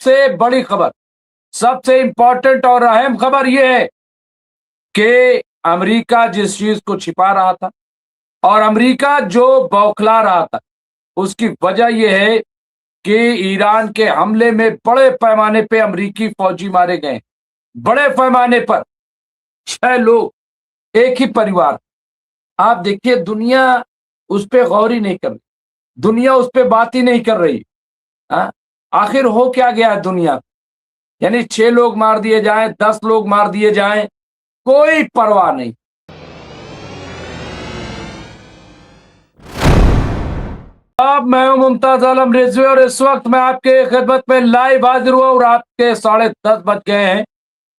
सबसे बड़ी खबर, सबसे इंपॉर्टेंट और अहम खबर यह है कि अमेरिका जिस चीज को छिपा रहा था और अमेरिका जो बौखला रहा था, उसकी वजह यह है कि ईरान के हमले में बड़े पैमाने पे अमेरिकी फौजी मारे गए। बड़े पैमाने पर 6 लोग, एक ही परिवार। आप देखिए, दुनिया उस पर गौर ही नहीं कर रही, दुनिया उस पर बात ही नहीं कर रही। हाँ? आखिर हो क्या गया है दुनिया? यानी 6 लोग मार दिए जाएं, 10 लोग मार दिए जाएं, कोई परवाह नहीं। अब मैं हूं मुमताज आलम रिजवी और इस वक्त मैं आपके खिदमत में लाइव हाजिर हुआ और रात के 10:30 बज गए हैं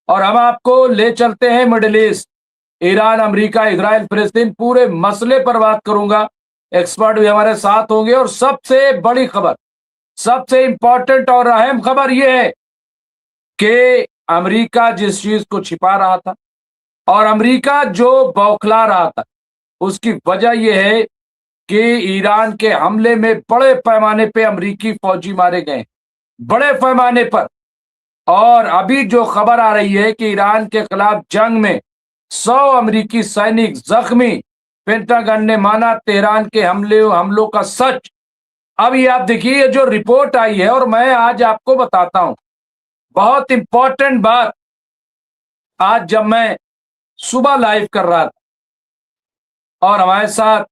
और हम आपको ले चलते हैं middle east. Iran, America, Israel, फिलिस्तीन, पूरे मसले पर बात करूंगा। एक्सपर्ट भी हमारे साथ होंगे और सबसे बड़ी खबर, सबसे इंपॉर्टेंट और अहम खबर यह है कि अमेरिका जिस चीज को छिपा रहा था और अमेरिका जो बौखला रहा था, उसकी वजह यह है कि ईरान के हमले में बड़े पैमाने पे अमेरिकी फौजी मारे गए, बड़े पैमाने पर। और अभी जो खबर आ रही है कि ईरान के खिलाफ जंग में 100 अमेरिकी सैनिक जख्मी। पेंटागन ने माना तेहरान के हमलों का सच। अब ये आप देखिए, ये जो रिपोर्ट आई है और मैं आज आपको बताता हूं बहुत इंपॉर्टेंट बात। आज जब मैं सुबह लाइव कर रहा था और हमारे साथ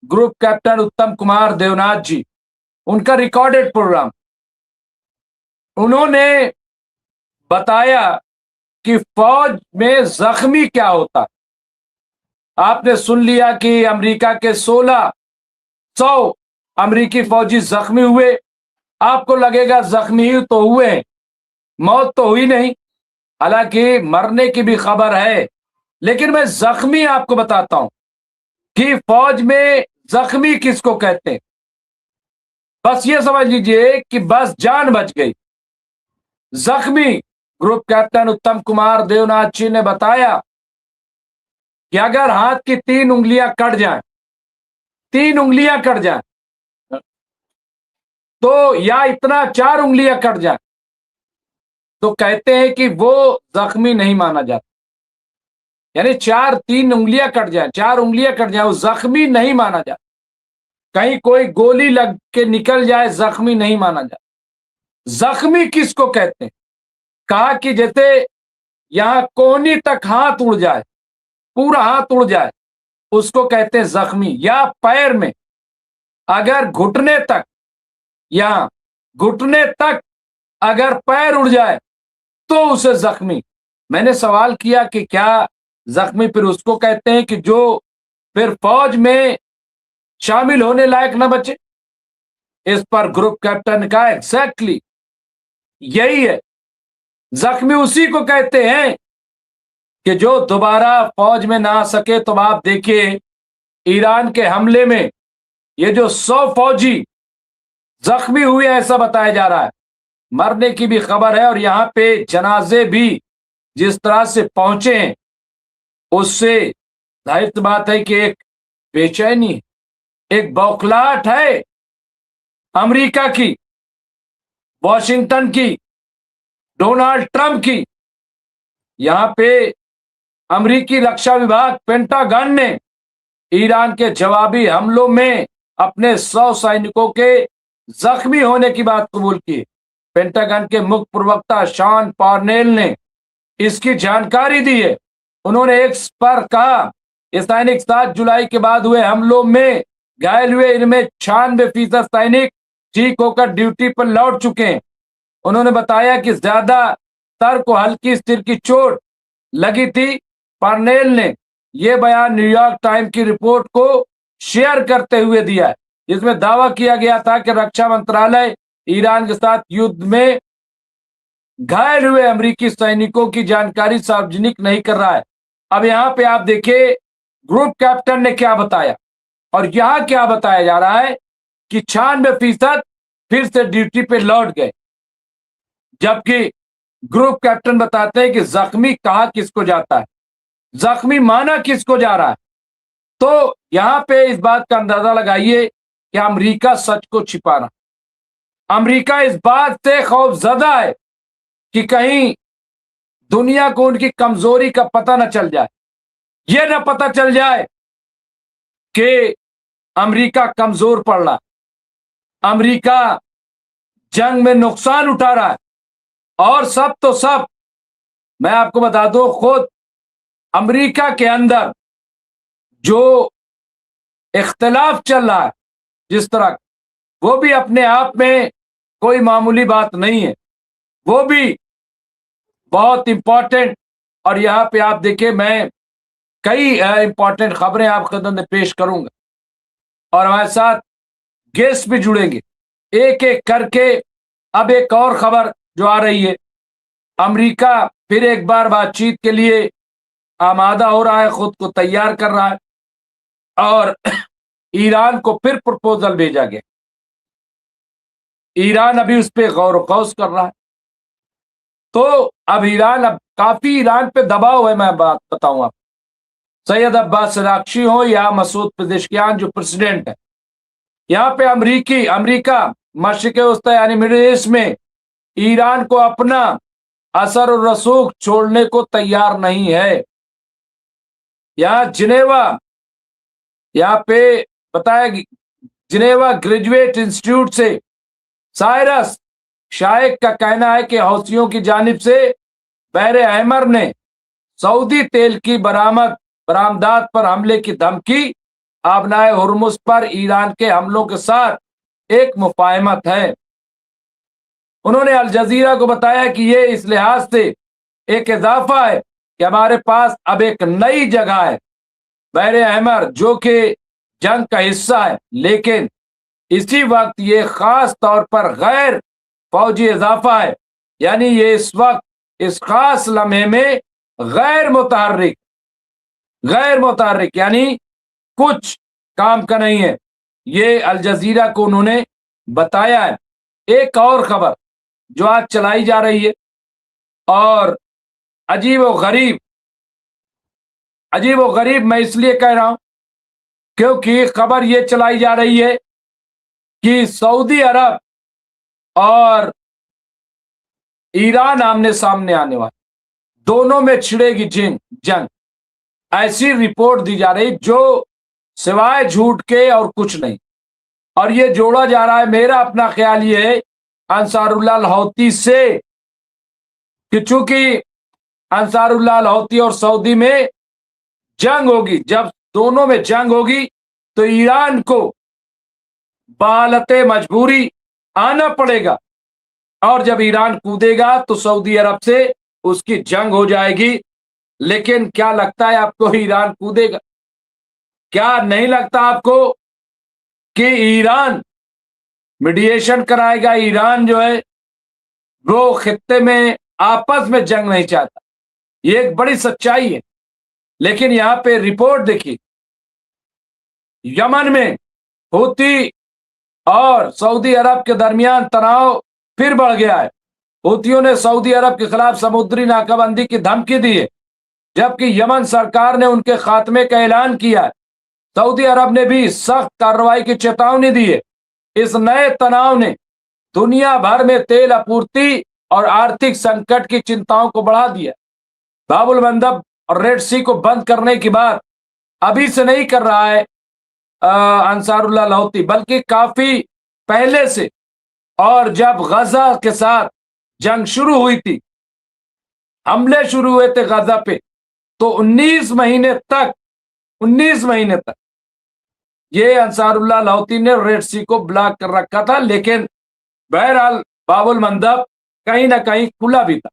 ग्रुप कैप्टन उत्तम कुमार देवनाथ जी, उनका रिकॉर्डेड प्रोग्राम, उन्होंने बताया कि फौज में जख्मी क्या होता। आपने सुन लिया कि अमेरिका के 1600 अमेरिकी फौजी जख्मी हुए। आपको लगेगा जख्मी ही तो हुए हैं, मौत तो हुई नहीं, हालांकि मरने की भी खबर है। लेकिन मैं जख्मी आपको बताता हूं कि फौज में जख्मी किसको कहते हैं। बस ये समझ लीजिए कि बस जान बच गई। जख्मी, ग्रुप कैप्टन उत्तम कुमार देवनाथ जी ने बताया कि अगर हाथ की 3 उंगलियां कट जाएं, 3 उंगलियां कट जाएं तो, या इतना 4 उंगलियां कट जाएं, तो कहते हैं कि वो जख्मी नहीं माना जाता। यानी 3 उंगलियां कट जाए, 4 उंगलियां कट जाए, वो जख्मी नहीं माना जाता। कहीं कोई गोली लग के निकल जाए, जख्मी नहीं माना जाता। जख्मी किसको कहते हैं? कहा कि जैसे यहां कोहनी तक हाथ उड़ जाए, पूरा हाथ उड़ जाए, उसको कहते हैं जख्मी। या पैर में अगर घुटने तक, यहां घुटने तक अगर पैर उड़ जाए तो उसे जख्मी। मैंने सवाल किया कि क्या जख्मी फिर उसको कहते हैं कि जो फिर फौज में शामिल होने लायक न बचे? इस पर ग्रुप कैप्टन ने कहा एग्जैक्टली यही है, जख्मी उसी को कहते हैं कि जो दोबारा फौज में ना आ सके। तो आप देखिए, ईरान के हमले में ये जो 100 फौजी जख्मी हुए, ऐसा बताया जा रहा है, मरने की भी खबर है। और यहां पे जनाजे भी जिस तरह से पहुंचे हैं, उससे जाहिर सी बात है कि एक बेचैनी, एक बौखलाहट है अमेरिका की, वॉशिंगटन की, डोनाल्ड ट्रंप की। यहां पे अमेरिकी रक्षा विभाग पेंटागन ने ईरान के जवाबी हमलों में अपने 100 सैनिकों के जख्मी होने की बात कबूल की। पेंटागन के मुख्य प्रवक्ता शॉन पार्नेल ने इसकी जानकारी दी है। उन्होंने एक्स पर कहा, ये सैनिक 7 जुलाई के बाद हुए हमलों में घायल हुए, इनमें 96% सैनिक ठीक होकर ड्यूटी पर लौट चुके हैं। उन्होंने बताया कि ज्यादातर को हल्की सिर की चोट लगी थी। पार्नेल ने यह बयान न्यूयॉर्क टाइम की रिपोर्ट को शेयर करते हुए दिया है, जिसमें दावा किया गया था कि रक्षा मंत्रालय ईरान के साथ युद्ध में घायल हुए अमेरिकी सैनिकों की जानकारी सार्वजनिक नहीं कर रहा है। अब यहां पे आप देखिए, ग्रुप कैप्टन ने क्या बताया और यहां क्या बताया जा रहा है कि 96% फिर से ड्यूटी पे लौट गए, जबकि ग्रुप कैप्टन बताते हैं कि जख्मी कहा किसको जाता है, जख्मी माना किसको जा रहा है। तो यहां पे इस बात का अंदाजा लगाइए कि अमेरिका सच को छिपा रहा। अमेरिका इस बात से खौफजदा है कि कहीं दुनिया को उनकी कमजोरी का पता न चल जाए, यह न पता चल जाए कि अमेरिका कमजोर पड़ रहा, अमेरिका जंग में नुकसान उठा रहा है। और सब तो सब, मैं आपको बता दूं, खुद अमेरिका के अंदर जो इख्तिलाफ चल रहा है जिस तरह, वो भी अपने आप में कोई मामूली बात नहीं है, वो भी बहुत इंपॉर्टेंट। और यहाँ पे आप देखिए, मैं कई इंपॉर्टेंट खबरें आपके सामने पेश करूंगा और हमारे साथ गेस्ट भी जुड़ेंगे एक एक करके। अब एक और खबर जो आ रही है, अमेरिका फिर एक बार बातचीत के लिए आमादा हो रहा है, खुद को तैयार कर रहा है और ईरान को फिर प्रपोजल भेजा गया। ईरान अभी उस पर गौर वखौज कर रहा है। तो अब काफी ईरान पे दबाव है। मैं बात बताऊं आप, सैयद अब्बास अरागची हो या मसूद पेजेश्कियान जो प्रेसिडेंट है, यहाँ पे अमेरिका मशरिक वस्ता यानी मिडिल ईस्ट में ईरान को अपना असर और रसूख छोड़ने को तैयार नहीं है। यहाँ पे बताया, जिनेवा ग्रेजुएट इंस्टीट्यूट से साइरस शाइक का कहना है कि हौसियों की जानिब से बहरे अहमर ने सऊदी तेल की बरामदात पर हमले की धमकी आबनाए हुर्मुज पर ईरान के हमलों के साथ एक मुफाहमत है। उन्होंने अल जजीरा को बताया कि यह इस लिहाज से एक इजाफा है कि हमारे पास अब एक नई जगह है बहरे अहमर, जो कि जंग का हिस्सा है, लेकिन इसी वक्त ये खास तौर पर गैर फौजी इजाफा है, यानी ये इस वक्त इस खास लम्हे में गैर मुतहर्रिक यानी कुछ काम का नहीं है। ये अल जजीरा को उन्होंने बताया है। एक और खबर जो आज चलाई जा रही है और अजीब व गरीब मैं इसलिए कह रहा हूं क्योंकि खबर यह चलाई जा रही है कि सऊदी अरब और ईरान आमने सामने आने वाले, दोनों में छिड़ेगी जंग। ऐसी रिपोर्ट दी जा रही जो सिवाय झूठ के और कुछ नहीं। और ये जोड़ा जा रहा है, मेरा अपना ख्याल ये है, अंसारुल्लाह हौती से, कि चूंकि अंसारुल्लाह हौती और सऊदी में जंग होगी, जब दोनों में जंग होगी तो ईरान को बालते मजबूरी आना पड़ेगा और जब ईरान कूदेगा तो सऊदी अरब से उसकी जंग हो जाएगी। लेकिन क्या लगता है आपको, ईरान कूदेगा? क्या नहीं लगता आपको कि ईरान मीडिएशन कराएगा? ईरान जो है वो खित्ते में आपस में जंग नहीं चाहता, ये एक बड़ी सच्चाई है। लेकिन यहां पे रिपोर्ट देखिए, यमन में हूती और सऊदी अरब के दरमियान तनाव फिर बढ़ गया है। हूतियों ने सऊदी अरब के खिलाफ समुद्री नाकाबंदी की धमकी दी है, जबकि यमन सरकार ने उनके खात्मे का ऐलान किया है। सऊदी अरब ने भी सख्त कार्रवाई की चेतावनी दी है। इस नए तनाव ने दुनिया भर में तेल आपूर्ति और आर्थिक संकट की चिंताओं को बढ़ा दिया। बाबुल मंदब और रेड सी को बंद करने की बात अभी से नहीं कर रहा है अंसारुल्लाह हौती, बल्कि काफी पहले से। और जब गजा के साथ जंग शुरू हुई थी, हमले शुरू हुए थे गजा पे, तो 19 महीने तक ये अंसारुल्लाह हौती ने रेड सी को ब्लॉक कर रखा था। लेकिन बहरहाल बाबुल मंदब कहीं ना कहीं खुला भी था,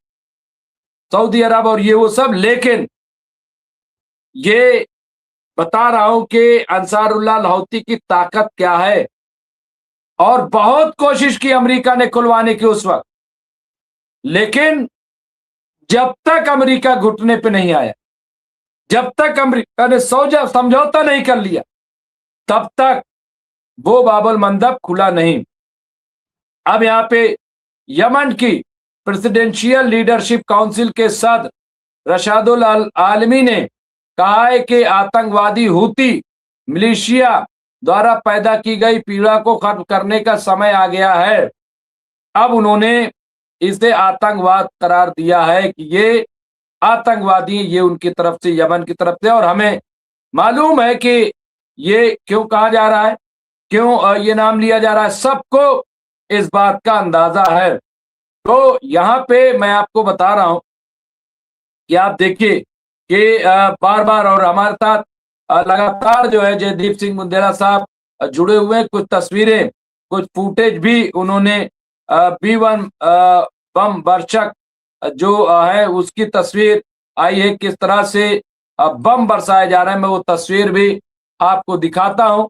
सऊदी अरब और ये वो सब। लेकिन ये बता रहा हूं कि अंसारुल्लाह हौती की ताकत क्या है। और बहुत कोशिश की अमेरिका ने खुलवाने की उस वक्त, लेकिन जब तक अमेरिका घुटने पे नहीं आया, जब तक अमेरिका ने समझौता नहीं कर लिया, तब तक वो बाबुल मंदब खुला नहीं। अब यहां पे यमन की प्रेसिडेंशियल लीडरशिप काउंसिल के सदर रशादुल आलमी ने कहा है कि आतंकवादी हूती मिलिशिया द्वारा पैदा की गई पीड़ा को खत्म करने का समय आ गया है। अब उन्होंने इसे आतंकवाद करार दिया है कि ये आतंकवादी, ये उनकी तरफ से, यमन की तरफ से। और हमें मालूम है कि ये क्यों कहा जा रहा है, क्यों ये नाम लिया जा रहा है, सबको इस बात का अंदाजा है। तो यहाँ पे मैं आपको बता रहा हूं कि आप देखिए कि बार बार और हमारे साथ लगातार जो है जयदीप सिंह बुंदेला साहब जुड़े हुए हैं। कुछ तस्वीरें, कुछ फुटेज भी उन्होंने B1 बम वर्षक जो है उसकी तस्वीर आई है, किस तरह से बम बरसाए जा रहे हैं। मैं वो तस्वीर भी आपको दिखाता हूं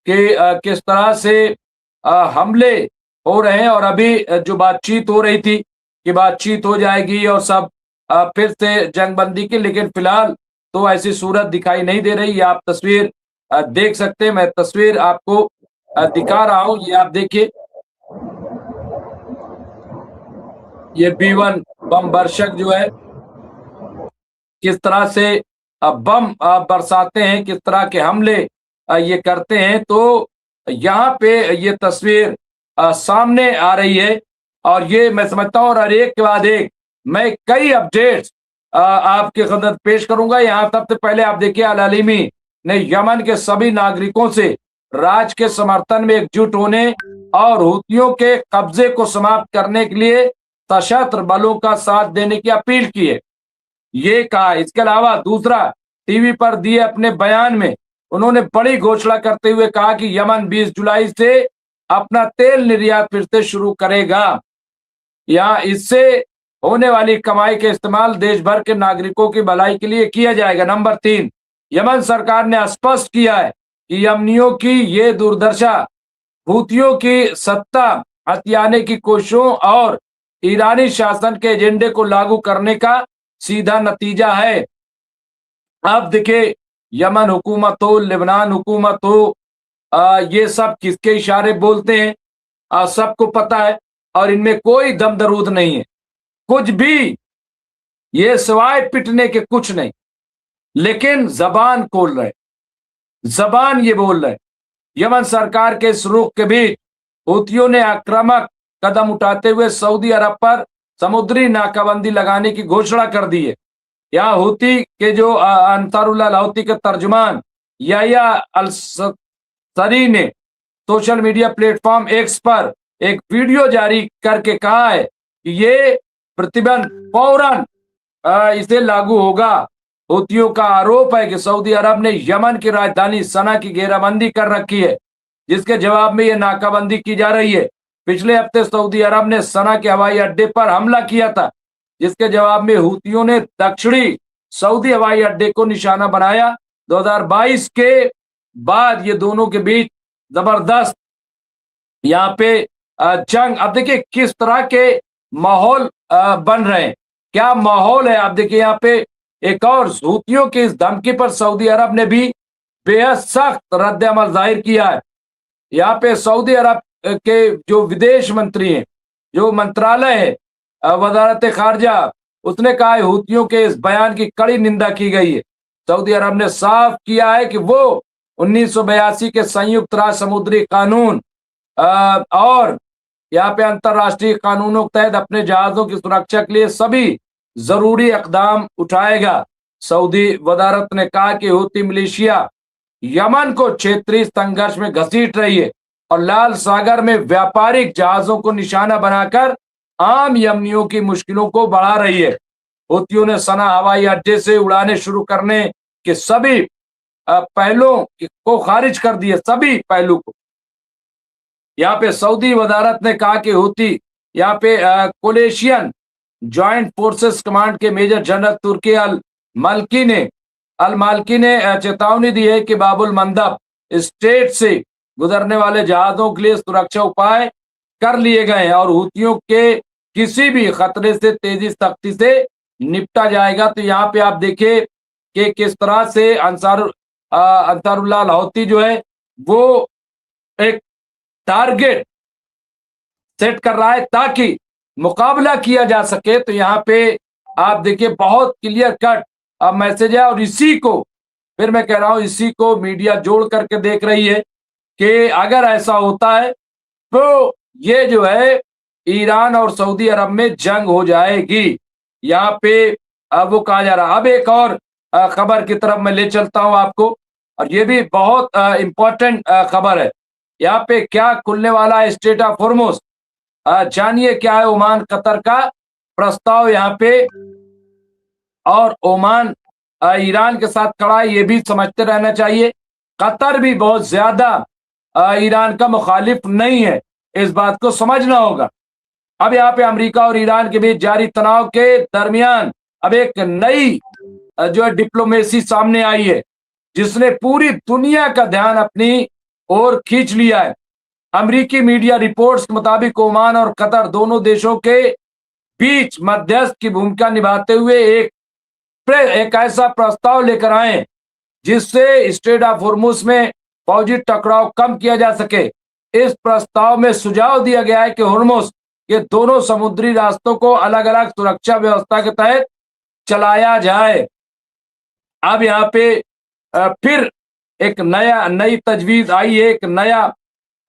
कि किस तरह से हमले हो रहे हैं। और अभी जो बातचीत हो रही थी कि बातचीत हो जाएगी और सब फिर से जंगबंदी की, लेकिन फिलहाल तो ऐसी सूरत दिखाई नहीं दे रही। आप तस्वीर देख सकते हैं, मैं तस्वीर आपको दिखा रहा हूं। ये आप देखिए, ये B1 बम वर्षक जो है किस तरह से बम बरसाते हैं, किस तरह के हमले ये करते हैं। तो यहाँ पे ये तस्वीर सामने आ रही है और ये मैं समझता हूँ, और एक के बाद एक मैं कई अपडेट्स आपके खिदमत पेश करूंगा। यहाँ सबसे पहले आप देखिए, अल अलीमी ने यमन के सभी नागरिकों से राज के समर्थन में एकजुट होने और हुतियों के कब्जे को समाप्त करने के लिए सशस्त्र बलों का साथ देने की अपील की है, ये कहा। इसके अलावा दूसरा, टीवी पर दिए अपने बयान में उन्होंने बड़ी घोषणा करते हुए कहा कि यमन 20 जुलाई से अपना तेल निर्यात फिर से शुरू करेगा। यहाँ इससे होने वाली कमाई के इस्तेमाल देश भर के नागरिकों की भलाई के लिए किया जाएगा। नंबर 3, यमन सरकार ने स्पष्ट किया है कि यमनियों की ये दुर्दशा हूतियों की सत्ता हथियाने की कोशिशों और ईरानी शासन के एजेंडे को लागू करने का सीधा नतीजा है। अब देखिए, यमन हुकूमत हो, लेबनान हुकूमत हो, ये सब किसके इशारे बोलते हैं, सबको पता है। और इनमें कोई दम दरूद नहीं है, कुछ भी, ये सिवाय पिटने के कुछ नहीं। लेकिन जबान खोल रहे, जबान ये बोल रहे। यमन सरकार के इस रुख के बीच हूतियों ने आक्रामक कदम उठाते हुए सऊदी अरब पर समुद्री नाकाबंदी लगाने की घोषणा कर दी है। यहाँ हूती के जो अंसारुल्लाह हूती के तर्जुमान याया अल सरी ने सोशल मीडिया प्लेटफॉर्म एक्स पर एक वीडियो जारी करके कहा है कि ये प्रतिबंध फौरन इसे लागू होगा। हूतियों का आरोप है कि सऊदी अरब ने यमन की राजधानी सना की घेराबंदी कर रखी है, जिसके जवाब में यह नाकाबंदी की जा रही है। पिछले हफ्ते सऊदी अरब ने सना के हवाई अड्डे पर हमला किया था, जिसके जवाब में हूतियों ने दक्षिणी सऊदी हवाई अड्डे को निशाना बनाया। 2022 के बाद ये दोनों के बीच जबरदस्त यहाँ पे जंग। अब देखिए किस तरह के माहौल बन रहे हैं, क्या माहौल है। आप देखिए यहाँ पे एक और, हूतियों की इस धमकी पर सऊदी अरब ने भी बेहद सख्त रद्द अमल जाहिर किया है। यहाँ पे सऊदी अरब के जो विदेश मंत्री हैं, जो मंत्रालय है वजारत खारजा, उसने कहा है हूतियों के इस बयान की कड़ी निंदा की गई है। सऊदी अरब ने साफ किया है कि वो 1982 के संयुक्त राष्ट्र समुद्री कानून और यहाँ पे अंतरराष्ट्रीय कानूनों के तहत अपने जहाजों की सुरक्षा के लिए सभी जरूरी इकदाम उठाएगा। सऊदी वजारत ने कहा कि हूती मिलिशिया यमन को क्षेत्रीय संघर्ष में घसीट रही है और लाल सागर में व्यापारिक जहाजों को निशाना बनाकर आम यमनियों की मुश्किलों को बढ़ा रही है। हूतियों ने सना हवाई अड्डे से उड़ाने शुरू करने के सभी पहलुओं को खारिज कर दिए, सभी पहलू को। यहाँ पे सऊदी वजारत ने कहा कि हूती यहाँ पे कोलेशियन ज्वाइंट फोर्सेस कमांड के मेजर जनरल तुर्की अल मालकी ने चेतावनी दी है कि बाबुल मंदब स्टेट से गुजरने वाले जहाजों के लिए सुरक्षा उपाय कर लिए गए हैं और हूतियों के किसी भी खतरे से तेजी सख्ती से निपटा जाएगा। तो यहाँ पे आप देखिए कि किस तरह से अंसारुल्लाह हूती जो है वो एक टारगेट सेट कर रहा है ताकि मुकाबला किया जा सके। तो यहाँ पे आप देखिए बहुत क्लियर कट मैसेज है और इसी को फिर मैं कह रहा हूं, इसी को मीडिया जोड़ करके देख रही है कि अगर ऐसा होता है तो ये जो है ईरान और सऊदी अरब में जंग हो जाएगी। यहाँ पे वो कहा जा रहा। अब एक और खबर की तरफ मैं ले चलता हूं आपको, और ये भी बहुत इंपॉर्टेंट खबर है। यहाँ पे क्या खुलने वाला है स्ट्रेट ऑफ हॉर्मुज, जानिए क्या है ओमान कतर का प्रस्ताव यहाँ पे। और ओमान ईरान के साथ खड़ा है, ये भी समझते रहना चाहिए। कतर भी बहुत ज्यादा ईरान का मुखालिफ नहीं है, इस बात को समझना होगा। अब यहाँ पे अमेरिका और ईरान के बीच जारी तनाव के दरमियान अब एक नई जो है डिप्लोमेसी सामने आई है, जिसने पूरी दुनिया का ध्यान अपनी ओर खींच लिया है। अमेरिकी मीडिया रिपोर्ट्स के मुताबिक ओमान और कतर दोनों देशों के बीच मध्यस्थ की भूमिका निभाते हुए एक ऐसा प्रस्ताव लेकर आए जिससे स्ट्रेट ऑफ हॉर्मुज में फौजी टकराव कम किया जा सके। इस प्रस्ताव में सुझाव दिया गया है कि हॉर्मुज के दोनों समुद्री रास्तों को अलग अलग सुरक्षा व्यवस्था के तहत चलाया जाए। अब यहाँ पे फिर एक नई तजवीज आई है, एक नया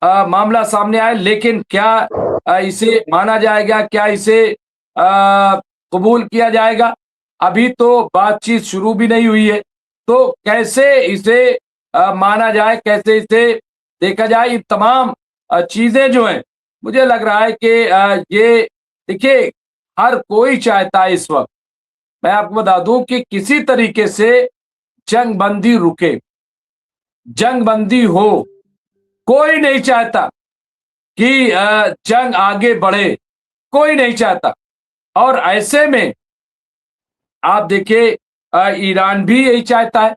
मामला सामने आया, लेकिन क्या इसे माना जाएगा, क्या इसे कबूल किया जाएगा, अभी तो बातचीत शुरू भी नहीं हुई है। तो कैसे इसे माना जाए, कैसे इसे देखा जाए, ये तमाम चीजें जो हैं, मुझे लग रहा है कि ये देखिए हर कोई चाहता है इस वक्त, मैं आपको बता दूं कि किसी तरीके से जंग बंदी रुके, जंग बंदी हो। कोई नहीं चाहता कि जंग आगे बढ़े, कोई नहीं चाहता। और ऐसे में आप देखिए ईरान भी यही चाहता है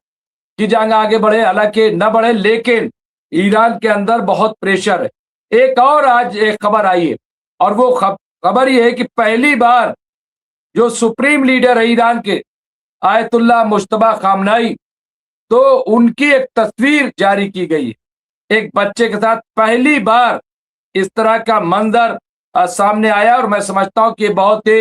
कि जंग आगे बढ़े, हालांकि न बढ़े, लेकिन ईरान के अंदर बहुत प्रेशर है। एक और आज एक खबर आई है, और वो खबर ये है कि पहली बार जो सुप्रीम लीडर है ईरान के, आयतुल्लाह मुश्तबा खामनाई, तो उनकी एक तस्वीर जारी की गई है एक बच्चे के साथ। पहली बार इस तरह का मंजर सामने आया, और मैं समझता हूं कि बहुत ही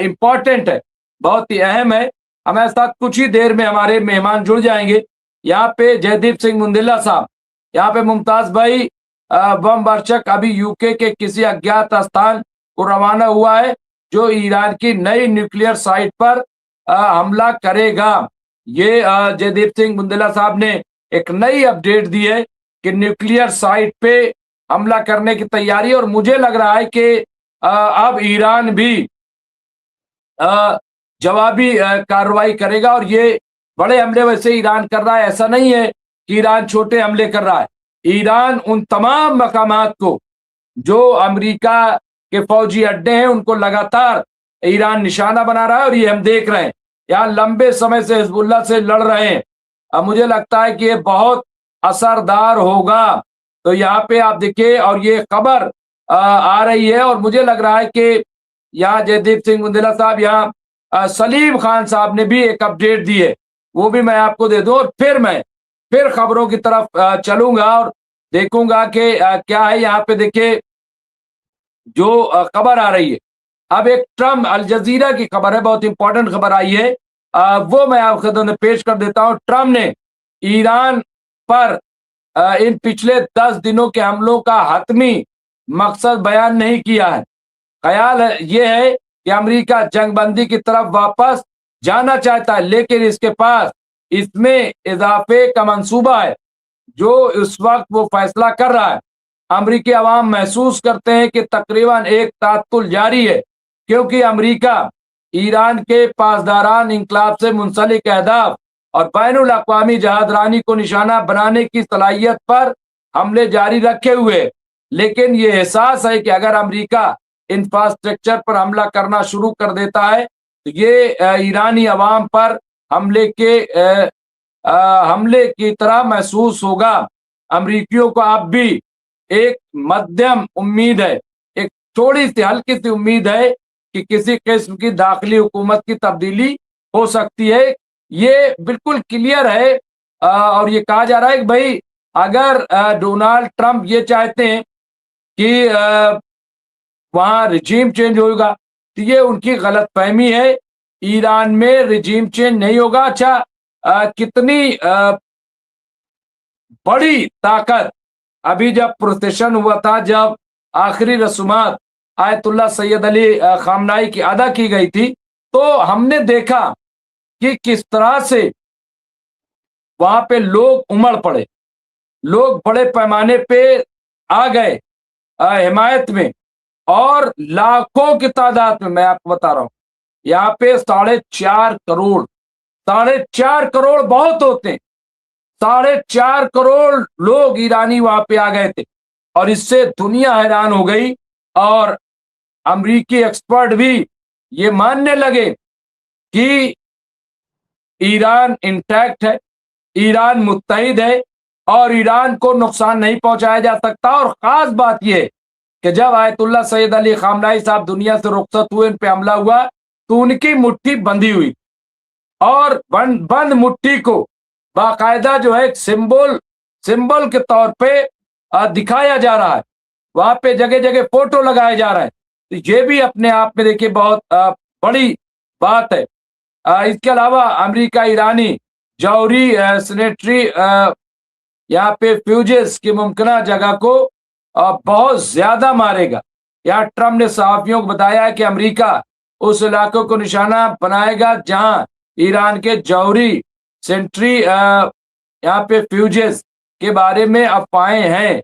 इंपॉर्टेंट है, बहुत ही अहम है। हमारे साथ कुछ ही देर में हमारे मेहमान जुड़ जाएंगे। यहाँ पे जयदीप सिंह मुंदेला साहब, यहाँ पे मुमताज भाई बम वर्षक अभी यूके के किसी अज्ञात स्थान को रवाना हुआ है जो ईरान की नई न्यूक्लियर साइट पर हमला करेगा। ये जयदीप सिंह मुंदेला साहब ने एक नई अपडेट दी है कि न्यूक्लियर साइट पे हमला करने की तैयारी, और मुझे लग रहा है कि अब ईरान भी जवाबी कार्रवाई करेगा। और ये बड़े हमले वैसे ईरान कर रहा है, ऐसा नहीं है कि ईरान छोटे हमले कर रहा है। ईरान उन तमाम मकामात को जो अमेरिका के फौजी अड्डे हैं, उनको लगातार ईरान निशाना बना रहा है, और ये हम देख रहे हैं यहाँ लंबे समय से हिजबुल्लाह से लड़ रहे हैं। अब मुझे लगता है कि ये बहुत असरदार होगा। तो यहाँ पे आप देखिए, और ये खबर आ रही है, और मुझे लग रहा है कि यहाँ जयदीप सिंह मुंदेला साहब, यहाँ सलीम खान साहब ने भी एक अपडेट दी है, वो भी मैं आपको दे दूं, और फिर मैं फिर खबरों की तरफ चलूंगा और देखूंगा कि क्या है। यहाँ पे देखिए जो खबर आ रही है, अब एक ट्रम्प, अल जजीरा की खबर है, बहुत इंपॉर्टेंट खबर आई है, वो मैं आपके सामने पेश कर देता हूं। ट्रम्प ने ईरान पर इन पिछले 10 दिनों के हमलों का हतमी मकसद बयान नहीं किया है। ख्याल ये है कि अमेरिका जंगबंदी की तरफ वापस जाना चाहता है, लेकिन इसके पास इसमें इजाफे का मंसूबा है जो इस वक्त वो फैसला कर रहा है। अमरीकी अवाम महसूस करते हैं कि तकरीबन एक तातुल जारी है, क्योंकि अमरीका ईरान के पासदारान इंकलाब से मुंसलिक अहदाफ और बैनुल अक़वामी जहादरानी को निशाना बनाने की सलाहियत पर हमले जारी रखे हुए, लेकिन ये एहसास है कि अगर अमरीका इंफ्रास्ट्रक्चर पर हमला करना शुरू कर देता है तो ये ईरानी अवाम पर हमले की तरह महसूस होगा। अमरीकियों को अब भी एक मध्यम उम्मीद है, एक थोड़ी सी हल्की सी उम्मीद है कि किसी किस्म की दाखिली हुकूमत की तब्दीली हो सकती है। ये बिल्कुल क्लियर है, और ये कहा जा रहा है कि भाई अगर डोनाल्ड ट्रंप ये चाहते हैं कि वहां रिजीम चेंज होगा, तो ये उनकी गलत फहमी है। ईरान में रिजीम चेंज नहीं होगा। अच्छा, कितनी बड़ी ताकत, अभी जब प्रोसेशन हुआ था, जब आखिरी रसूमात आयतुल्ला सैयद अली खामनाई की अदा की गई थी, तो हमने देखा कि किस तरह से वहां पे लोग उमड़ पड़े, लोग बड़े पैमाने पे आ गए हिमायत में, और लाखों की तादाद में, मैं आपको बता रहा हूं, यहाँ पे 4.5 करोड़, 4.5 करोड़ बहुत होते हैं, 4.5 करोड़ लोग ईरानी वहां पे आ गए थे, और इससे दुनिया हैरान हो गई। और अमरीकी एक्सपर्ट भी ये मानने लगे कि ईरान इंटैक्ट है, ईरान मुत्तहिद है, और ईरान को नुकसान नहीं पहुंचाया जा सकता। और खास बात यह कि जब आयतुल्ला सैयद अली खामनाई साहब दुनिया से रुखसत हुए, इन पे हमला हुआ, तो उनकी मुट्ठी बंधी हुई, और बंद मुट्ठी को बाकायदा जो है एक सिंबल के तौर पे दिखाया जा रहा है, वहां पे जगह जगह फोटो लगाए जा रहे हैं। तो ये भी अपने आप में देखिए बहुत बड़ी बात है। इसके अलावा अमेरिका ईरानी जौहरी सैनिटरी यहाँ पे फ्यूजेस की मुमकिन जगह को बहुत ज्यादा मारेगा। यहाँ ट्रम्प ने सहाफियों को बताया है कि अमेरिका उस इलाकों को निशाना बनाएगा जहां ईरान के जौहरी सेंट्री यहाँ पे फ्यूजेस के बारे में अफवाहें हैं,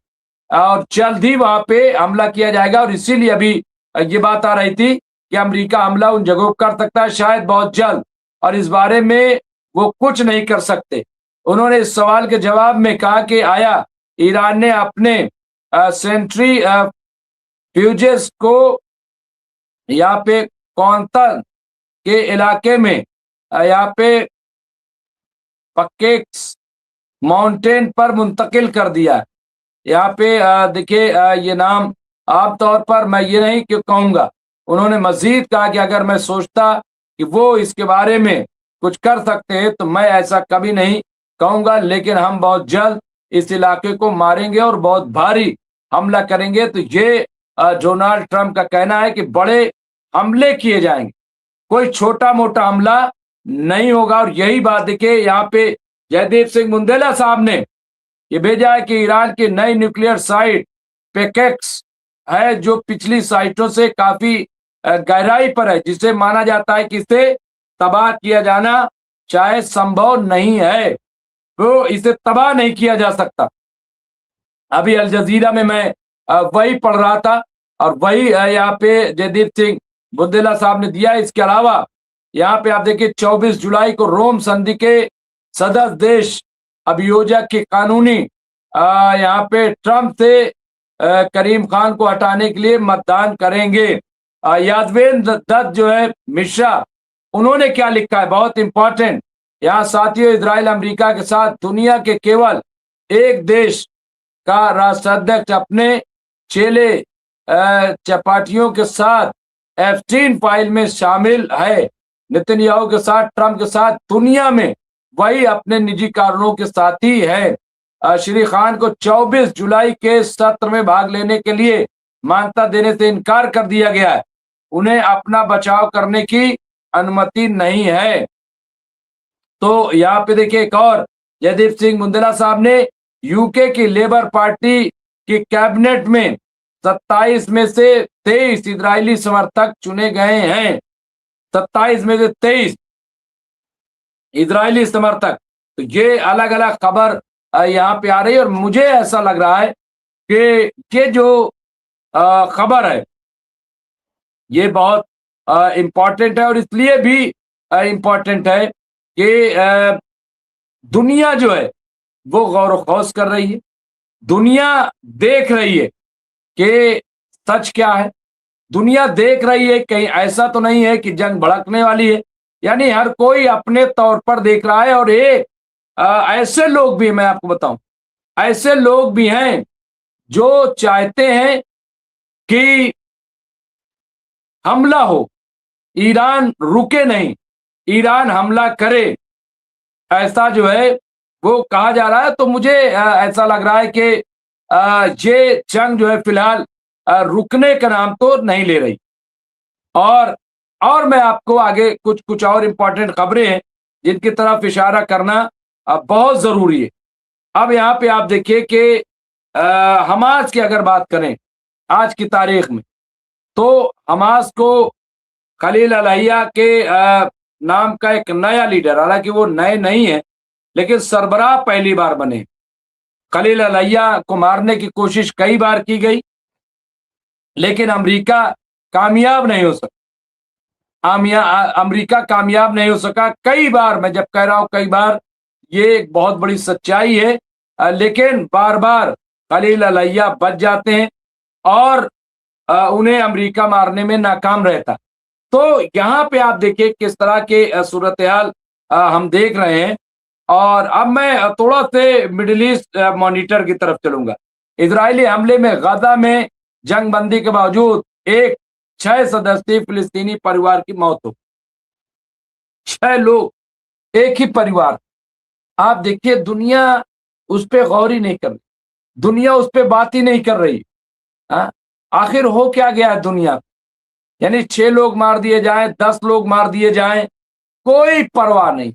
और जल्द ही वहां पे हमला किया जाएगा। और इसीलिए अभी ये बात आ रही थी कि अमेरिका हमला उन जगहों पर कर सकता है शायद बहुत जल्द, और इस बारे में वो कुछ नहीं कर सकते। उन्होंने इस सवाल के जवाब में कहा कि आया ईरान ने अपने सेंट्री फ्यूजेस को यहाँ पे कौंतल के इलाके में यहाँ पे पक्केक्स माउंटेन पर मुंतकिल कर दिया है। यहाँ पे देखिए ये नाम आमतौर पर मैं ये नहीं क्यों कहूंगा। उन्होंने मजीद कहा कि अगर मैं सोचता कि वो इसके बारे में कुछ कर सकते हैं तो मैं ऐसा कभी नहीं कहूंगा, लेकिन हम बहुत जल्द इस इलाके को मारेंगे और बहुत भारी हमला करेंगे। तो ये डोनाल्ड ट्रंप का कहना है कि बड़े हमले किए जाएंगे, कोई छोटा मोटा हमला नहीं होगा। और यही बात देखिए यहाँ पे जयदीप सिंह बुंदेला साहब ने ये भेजा है कि ईरान की नई न्यूक्लियर साइट पेकेक्स है, जो पिछली साइटों से काफी गहराई पर है, जिसे माना जाता है कि इसे तबाह किया जाना चाहे संभव नहीं है, तो इसे तबाह नहीं किया जा सकता। अभी अल जजीरा में मैं वही पढ़ रहा था, और वही यहाँ पे जयदीप सिंह बुंदेला साहब ने दिया। इसके अलावा यहाँ पे आप देखिए 24 जुलाई को रोम संधि के सदस्य देश अभियोजक की कानूनी यहाँ पे ट्रंप से करीम खान को हटाने के लिए मतदान करेंगे। यादवेंद्र दत्त जो है मिश्रा, उन्होंने क्या लिखा है बहुत इंपॉर्टेंट। यहाँ साथियों, इजराइल अमेरिका के साथ दुनिया के केवल एक देश का राष्ट्राध्यक्ष अपने चेले चपाटियों के साथ एप्स्टीन फाइल में शामिल है। नेतन्याहू के साथ, ट्रंप के साथ दुनिया में वही अपने निजी कारणों के साथी है। श्री खान को 24 जुलाई के सत्र में भाग लेने के लिए मान्यता देने से इनकार कर दिया गया है। उन्हें अपना बचाव करने की अनुमति नहीं है। तो यहाँ पे देखिए एक और, जयदीप सिंह बुंदेला साहब ने यूके की लेबर पार्टी की कैबिनेट में 27 में से 23 इजरायली समर्थक चुने गए हैं। 27 में से 23 इजरायली समर्थक। तो ये अलग अलग खबर यहाँ पे आ रही है, और मुझे ऐसा लग रहा है कि ये जो खबर है ये बहुत इम्पोर्टेंट है, और इसलिए भी इम्पोर्टेंट है कि दुनिया जो है वो गौर खौज कर रही है, दुनिया देख रही है कि सच क्या है, दुनिया देख रही है कहीं ऐसा तो नहीं है कि जंग भड़कने वाली है। यानी हर कोई अपने तौर पर देख रहा है। और एक ऐसे लोग भी, मैं आपको बताऊं, ऐसे लोग भी हैं जो चाहते हैं कि हमला हो, ईरान रुके नहीं, ईरान हमला करे, ऐसा जो है वो कहा जा रहा है। तो मुझे ऐसा लग रहा है कि ये जंग जो है फिलहाल रुकने का नाम तो नहीं ले रही। और मैं आपको आगे कुछ और इंपॉर्टेंट खबरें हैं जिनकी तरफ इशारा करना बहुत जरूरी है। अब यहाँ पे आप देखिए कि हमास की अगर बात करें आज की तारीख में, तो हमास को खलील अलैया के नाम का एक नया लीडर, हालांकि वो नए नहीं है लेकिन सरबराह पहली बार बने। खलील अलैया को मारने की कोशिश कई बार की गई लेकिन अमेरिका कामयाब नहीं हो सका। अमेरिका कामयाब नहीं हो सका कई बार। मैं जब कह रहा हूं कई बार, ये एक बहुत बड़ी सच्चाई है। लेकिन बार बार खलील अलैया बच जाते हैं और उन्हें अमेरिका मारने में नाकाम रहता। तो यहाँ पे आप देखिए किस तरह के सूरत हाल हम देख रहे हैं। और अब मैं थोड़ा से मिडिल ईस्ट मॉनिटर की तरफ चलूंगा। इजरायली हमले में गाजा में जंगबंदी के बावजूद एक 6 सदस्यीय फिलिस्तीनी परिवार की मौत हो। 6 लोग, एक ही परिवार। आप देखिए दुनिया उस पर गौर ही नहीं कर रही, दुनिया उस पर बात ही नहीं कर रही। आखिर हो क्या गया है दुनिया? यानी 6 लोग मार दिए जाएं, 10 लोग मार दिए जाएं, कोई परवाह नहीं,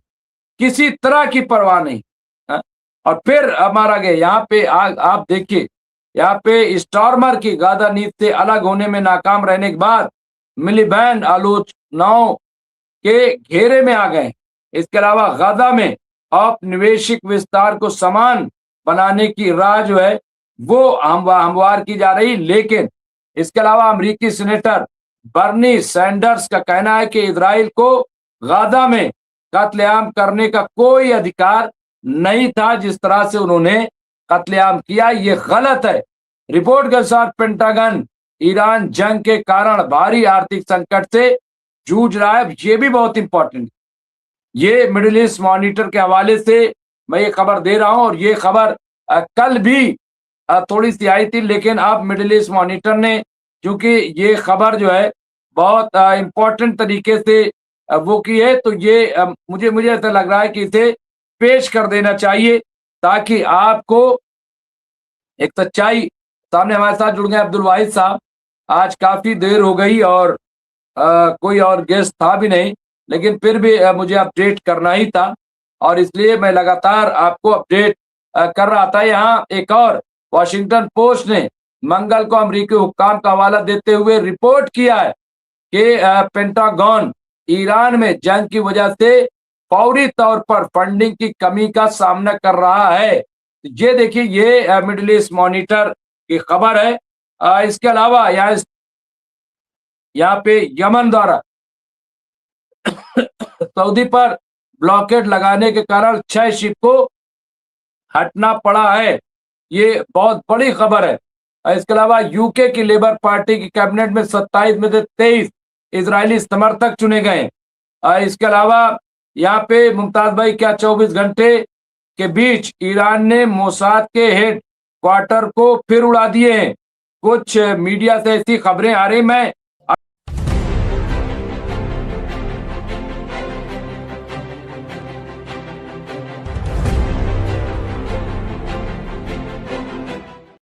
किसी तरह की परवाह नहीं। और फिर मारा गया। यहाँ पे आप देखिए, यहाँ पे स्टॉर्मर की गाजा नीति से अलग होने में नाकाम रहने के बाद मिलिबैंड आलोचनाओं के घेरे में आ गए। इसके अलावा गाजा में औपनिवेशिक विस्तार को समान बनाने की राह जो है वो हमवार की जा रही। लेकिन इसके अलावा अमेरिकी सीनेटर बर्नी सैंडर्स का कहना है कि इजराइल को गाजा में कत्लेआम करने का कोई अधिकार नहीं था जिस तरह से उन्होंने कत्लेआम किया, ये गलत है। रिपोर्ट के अनुसार पेंटागन ईरान जंग के कारण भारी आर्थिक संकट से जूझ रहा है। ये भी बहुत इंपॉर्टेंट, ये मिडिल ईस्ट मॉनिटर के हवाले से मैं ये खबर दे रहा हूं। और ये खबर कल भी थोड़ी सी आई थी, लेकिन अब मिडिल ईस्ट मॉनिटर ने, क्योंकि ये खबर जो है बहुत इंपॉर्टेंट तरीके से वो की है, तो ये मुझे ऐसा लग रहा है कि इसे पेश कर देना चाहिए ताकि आपको एक सच्चाई सामने। हमारे साथ जुड़ गए अब्दुल वाहिद साहब। आज काफी देर हो गई और कोई और गेस्ट था भी नहीं, लेकिन फिर भी मुझे अपडेट करना ही था और इसलिए मैं लगातार आपको अपडेट कर रहा था। यहाँ एक और वॉशिंगटन पोस्ट ने मंगल को अमेरिकी हुक्काम का हवाला देते हुए रिपोर्ट किया है कि पेंटागन ईरान में जंग की वजह से फौरी तौर पर फंडिंग की कमी का सामना कर रहा है। ये देखिए, ये मिडिल ईस्ट मॉनिटर की खबर है। इसके अलावा यहाँ पे यमन द्वारा सऊदी पर ब्लॉकेड लगाने के कारण 6 शिप को हटना पड़ा है। ये बहुत बड़ी खबर है। इसके अलावा यूके की लेबर पार्टी की कैबिनेट में 27 में से 23 इजरायली समर्थक चुने गए। इसके अलावा यहाँ पे मुमताज भाई, क्या 24 घंटे के बीच ईरान ने मोसाद के हेड क्वार्टर को फिर उड़ा दिए हैं? कुछ मीडिया से ऐसी खबरें आ रही, मैं